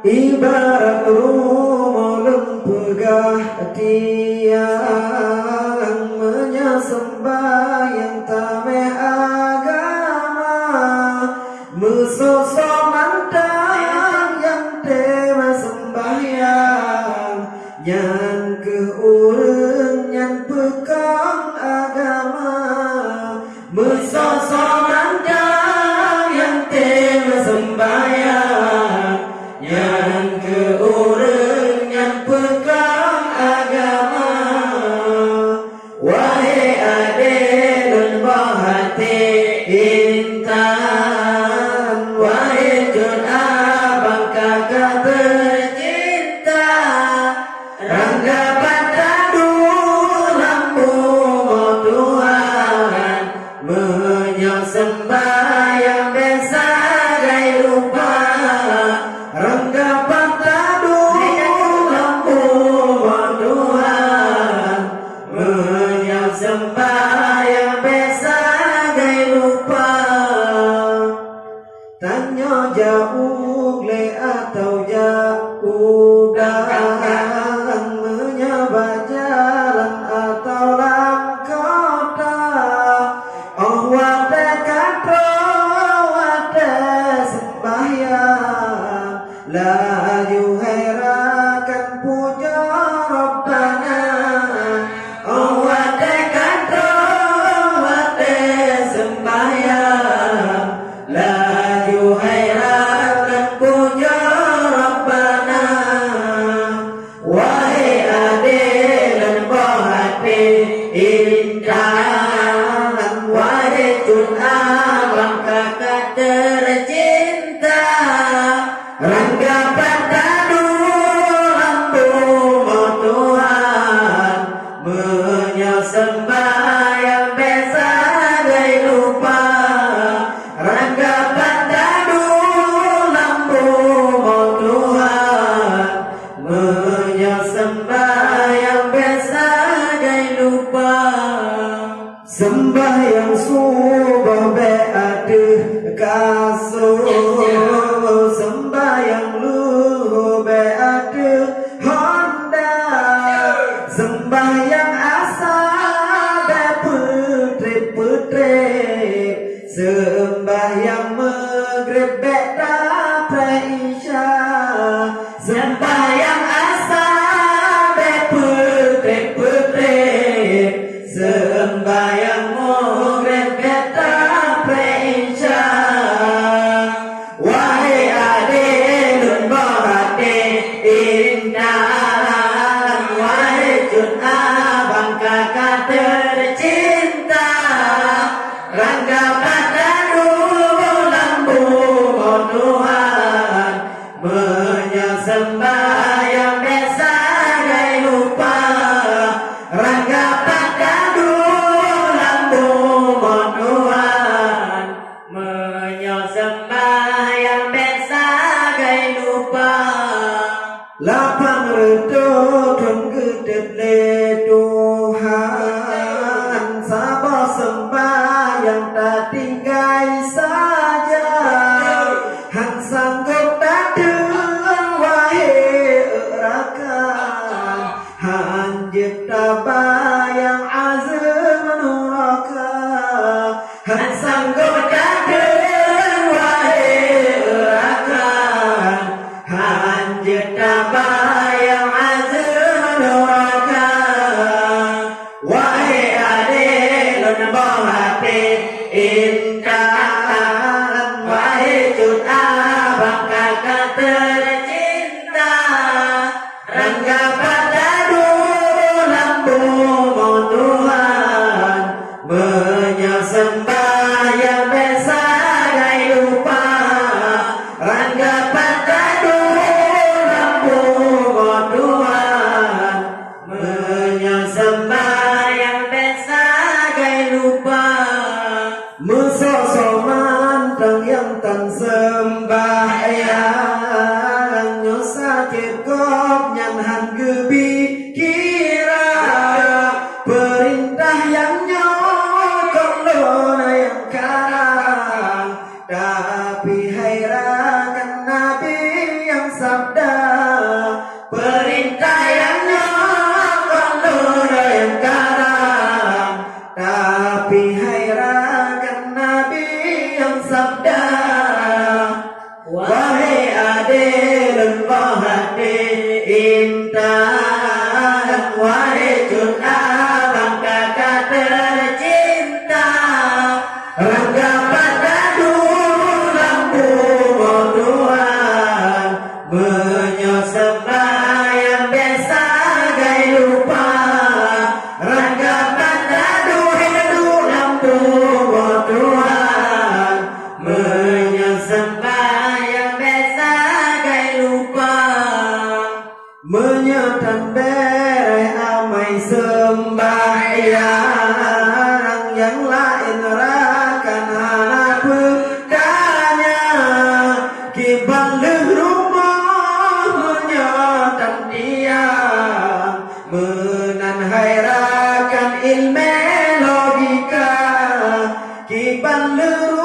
ibarat rumah pegah tiang menyembah yang tameh agama mesosok mantang yang tema sembahyang nyan keureng nyan pekang agama mesosok mantang yang tema sembahyang nyan keureng nyan pekang agama wahai ade dan bahati intan wahai jun abang kakak tercinta rangga patadu lampu Tuhan menyembah yang besagai lupa rangga patadu lampu Tuhan menyembah yang besagai lupa tanya jauh le atau jauh dan menyembah jalan atau langkota oh wate katro wate sembahyang laju herakan puja Rabbana oh wate katro wate sembahyang laju herakan puja Rabbana wahai adil dan bahati indah wahai jun abang kakak tercinta rangga patadu lampu Tuhan menyembah yang besagai lupa rangga patadu lampu Tuhan menyembah yang besagai lupa sembahyang subuh beade kasur sembahyang luhur beade honda sembahyang asar be putri sembahyang maghrib be dapat isya sembahyang asar be putri sembahyang maghrib be dapat isya wahai adil dan bahati indah wahai jun abang kakak tercinta rangga patadu lampu Tuhan menyembah yang besagai lupa rangga patadu lampu Tuhan menyembah yang besagai lupa lapang redon gedet le Tuhan sabar sembahyang tak tinggal saja han sanggup tak dengan wahai rakan han cipta bayang azam nuraka han sanggup tak dengan wahai rakan han cipta bayang azam nuraka wahai adil dan bahati indah wahai jun abang kakak tercinta rangga patadu lampu Tuhan menyembah yang besagai lupa rangga patadu lampu Tuhan menyembah yang besagai lupa mesosok mantang yang tan sembahyang nyosa cekop nyan han gebi kira perintah yang nyokok lona yang karang tapi hairakan nabi yang sabda tapi hairakan Nabi yang sabda, wahai adil Allah hati intan, wahai junabang kakak tercinta, rangga pada lampu Tuhan, menyembah yang biasa gay lupa, rangga pada lampu Tuhan, menyembah yang biasa gay lupa, menyetan bere amai sembahyang yang lain rakan anak bedanya, kibalik rumah menyetan dia, menan hairakan ilmu logika, kibalik